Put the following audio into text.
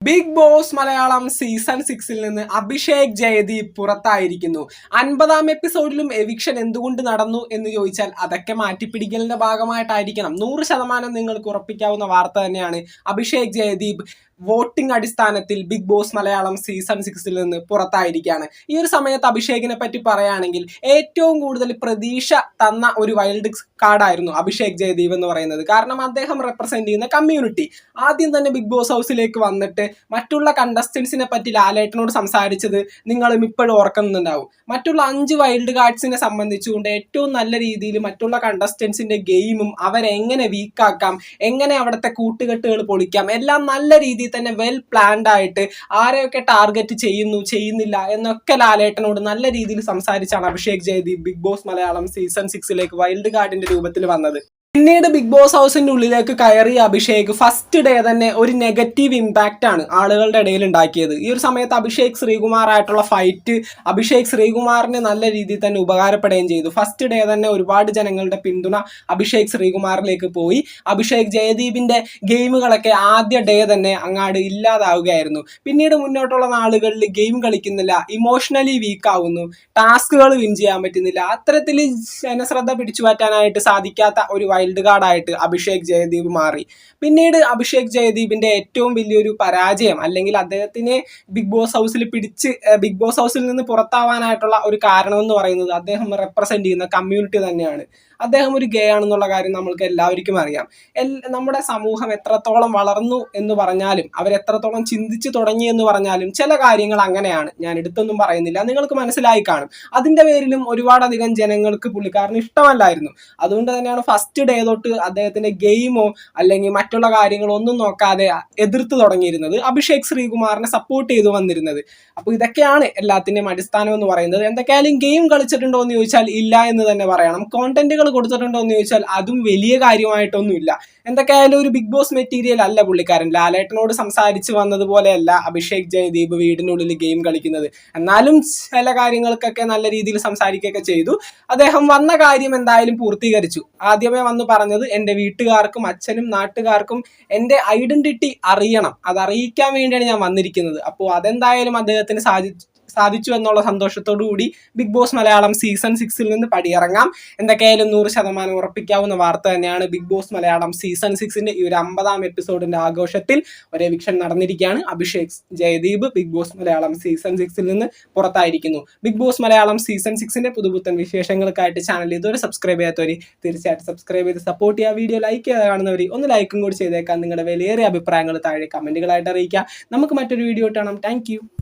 Big Boss Malayalam season 6 നിന്ന് Abhishek Jayadeep പുറത്തായിരിക്കുന്നു. 50-ാം എപ്പിസോഡിലും eviction എന്തുകൊണ്ട് നടന്നു എന്ന് ചോദിച്ചാൽ അതൊക്കെ മാറ്റിപ്പിടിക്കലിന്റെ ഭാഗമായിട്ടായിരിക്കണം. 100% നിങ്ങൾക്ക് ഉറപ്പിക്കാവുന്ന വാർത്ത തന്നെയാണ്. അഭിഷേക് ജയദീപ് വോട്ടിംഗ് അടിസ്ഥാനത്തിൽ ബിഗ് ബോസ് മലയാളം സീസൺ 6 നിന്ന് പുറത്തായിരിക്കുകയാണ്. ഈ ഒരു സമയത്ത് അഭിഷേകിനെ പറ്റി പറയുകയാണെങ്കിൽ ഏറ്റവും കൂടുതൽ പ്രതീക്ഷ തന്ന ഒരു വൈൽഡ് കാർഡായിരുന്നു അഭിഷേക് ജയദീപ് എന്ന് പറയുന്നത്. കാരണം അദ്ദേഹം റെപ്രസെന്റ് ചെയ്യുന്ന കമ്മ്യൂണിറ്റി. ആദ്യം തന്നെ ബിഗ് ബോസ് ഹൗസിലേക്ക് വന്നിട്ട് മറ്റുള്ള കണ്ടസ്റ്റൻസിനെ പറ്റി ലാലേട്ടനോട് സംസാരിച്ചത് നിങ്ങളും ഇപ്പോഴും ഓർക്കുന്നുണ്ടാവും. മറ്റുള്ള 5 വൈൽഡ് കാർഡ്സിനെ സംബന്ധിച്ചുകൊണ്ട് ഏറ്റവും നല്ല രീതിയിൽ മറ്റുള്ള കണ്ടസ്റ്റൻസിന്റെ ഗെയിമും അവരെങ്ങനെ വീക്കാക്കാം, എങ്ങനെ അവിടുത്തെ കൂട്ടുകെട്ടുകൾ പൊളിക്കാം, എല്ലാം നല്ല രീതിയിൽ തന്നെ വെൽ പ്ലാൻഡ് ആയിട്ട് ആരെയൊക്കെ ടാർഗറ്റ് ചെയ്യുന്നില്ല എന്നൊക്കെ ലാലേട്ടനോട് നല്ല രീതിയിൽ സംസാരിച്ചാണ് Abhishek Jayadeep Big Boss Malayalam season 6 wild കാർഡിന്റെ രൂപത്തിൽ വന്നത്. പിന്നീട് ബിഗ് ബോസ് ഹൗസിന്റെ ഉള്ളിലേക്ക് കയറിയ അഭിഷേക് ഫസ്റ്റ് ഡേ തന്നെ ഒരു നെഗറ്റീവ് ഇമ്പാക്റ്റ് ആണ് ആളുകളുടെ ഇടയിൽ ഉണ്ടാക്കിയത്. ഈ ഒരു സമയത്ത് അഭിഷേക് ശ്രീകുമാറായിട്ടുള്ള ഫൈറ്റ് അഭിഷേക് ശ്രീകുമാറിന് നല്ല രീതിയിൽ തന്നെ ഉപകാരപ്പെടുകയും ചെയ്തു. ഫസ്റ്റ് ഡേ തന്നെ ഒരുപാട് ജനങ്ങളുടെ പിന്തുണ അഭിഷേക് ശ്രീകുമാറിലേക്ക് പോയി. അഭിഷേക് ജയദീപിന്റെ ഗെയിമുകളൊക്കെ ആദ്യ ഡേ തന്നെ അങ്ങാട് ഇല്ലാതാവുകയായിരുന്നു. പിന്നീട് മുന്നോട്ടുള്ള നാളുകളിൽ ഗെയിം കളിക്കുന്നില്ല, ഇമോഷണലി വീക്ക് ആവുന്നു, ടാസ്കുകൾ വിൻ ചെയ്യാൻ പറ്റുന്നില്ല. അത്തരത്തിൽ ജനശ്രദ്ധ പിടിച്ചു പറ്റാനായിട്ട് സാധിക്കാത്ത ഒരു വൈൽഡ് കാർഡായിട്ട് അഭിഷേക് ജയദീപ് മാറി. പിന്നീട് അഭിഷേക് ജയദീപിന്റെ ഏറ്റവും വലിയൊരു പരാജയം അല്ലെങ്കിൽ അദ്ദേഹത്തിനെ ബിഗ് ബോസ് ഹൗസിൽ നിന്ന് പുറത്താവാനായിട്ടുള്ള ഒരു കാരണം എന്ന് പറയുന്നത് അദ്ദേഹം റെപ്രസെന്റ് ചെയ്യുന്ന കമ്മ്യൂണിറ്റി തന്നെയാണ്. അദ്ദേഹം ഒരു ഗേ ആണെന്നുള്ള കാര്യം നമ്മൾക്ക് എല്ലാവർക്കും അറിയാം. നമ്മുടെ സമൂഹം എത്രത്തോളം വളർന്നു എന്ന് പറഞ്ഞാലും അവരെത്രത്തോളം ചിന്തിച്ചു തുടങ്ങി എന്ന് പറഞ്ഞാലും ചില കാര്യങ്ങൾ അങ്ങനെയാണ്. ഞാൻ എടുത്തൊന്നും പറയുന്നില്ല, നിങ്ങൾക്ക് മനസ്സിലായി കാണും. അതിന്റെ പേരിലും ഒരുപാടധികം ജനങ്ങൾക്ക് പുള്ളിക്കാരന് ഇഷ്ടമല്ലായിരുന്നു. അതുകൊണ്ട് തന്നെയാണ് ഫസ്റ്റ് ഡേ തൊട്ട് അദ്ദേഹത്തിന്റെ ഗെയിമോ അല്ലെങ്കിൽ മറ്റുള്ള കാര്യങ്ങളോ ഒന്നും നോക്കാതെ എതിർത്ത് തുടങ്ങിയിരുന്നത്, അഭിഷേക് ശ്രീകുമാറിനെ സപ്പോർട്ട് ചെയ്തു വന്നിരുന്നത്. അപ്പോൾ ഇതൊക്കെയാണ് എല്ലാത്തിന്റെയും അടിസ്ഥാനം എന്ന് പറയുന്നത്. എന്തൊക്കെയായാലും ഗെയിം കളിച്ചിട്ടുണ്ടോ എന്ന് ചോദിച്ചാൽ ഇല്ല എന്ന് തന്നെ പറയണം. കോണ്ടന്റുകൾ കൊടുത്തിട്ടുണ്ടോ എന്ന് ചോദിച്ചാൽ അതും വലിയ കാര്യമായിട്ടൊന്നുമില്ല. എന്തൊക്കെയായാലും ഒരു ബിഗ് ബോസ് മെറ്റീരിയൽ അല്ല പുള്ളിക്കാരൻ. ലാലേട്ടനോട് സംസാരിച്ച് വന്നതുപോലെയല്ല അഭിഷേക് ജയദീപ് വീടിനുള്ളിൽ ഗെയിം കളിക്കുന്നത്. എന്നാലും ചില കാര്യങ്ങൾക്കൊക്കെ നല്ല രീതിയിൽ സംസാരിക്കുകയൊക്കെ ചെയ്തു. അദ്ദേഹം വന്ന കാര്യം എന്തായാലും പൂർത്തീകരിച്ചു. ആദ്യമേ വന്ന് പറഞ്ഞത് എൻ്റെ വീട്ടുകാർക്കും അച്ഛനും നാട്ടുകാർക്കും എൻ്റെ ഐഡന്റിറ്റി അറിയണം, അത് അറിയിക്കാൻ വേണ്ടിയാണ് ഞാൻ വന്നിരിക്കുന്നത്. അപ്പോൾ അതെന്തായാലും അദ്ദേഹത്തിന് സാധിച്ചു എന്നുള്ള സന്തോഷത്തോടു കൂടി ബിഗ് ബോസ് മലയാളം സീസൺ 6 നിന്ന് പടിയിറങ്ങാം. എന്തൊക്കെയായാലും 100% ഉറപ്പിക്കാവുന്ന വാർത്ത തന്നെയാണ്. ബിഗ് ബോസ് മലയാളം സീസൺ 6 ഈ ഒരു 50-ാം എപ്പിസോഡിന്റെ ആഘോഷത്തിൽ ഒരു എവിക്ഷൻ നടന്നിരിക്കുകയാണ്. Abhishek Jayadeep Big Boss Malayalam season 6 നിന്ന് പുറത്തായിരിക്കുന്നു. ബിഗ് ബോസ് മലയാളം സീസൺ 6 പുതുപുത്തൻ വിശേഷങ്ങൾക്കായിട്ട് ചാനൽ ഇതുവരെ സബ്സ്ക്രൈബ് ചെയ്യാത്തവർ തീർച്ചയായിട്ടും സബ്സ്ക്രൈബ് ചെയ്ത് സപ്പോർട്ട് ചെയ്യുക. വീഡിയോ ലൈക്ക് ചെയ്ത് കാണുന്നവർ ഒന്ന് ലൈക്കും കൂടി ചെയ്തേക്കാം. നിങ്ങളുടെ വിലയേറിയ അഭിപ്രായങ്ങൾ താഴെ കമന്റുകളായിട്ട് അറിയിക്കുക. നമുക്ക് മറ്റൊരു വീഡിയോ കാണാം. താങ്ക്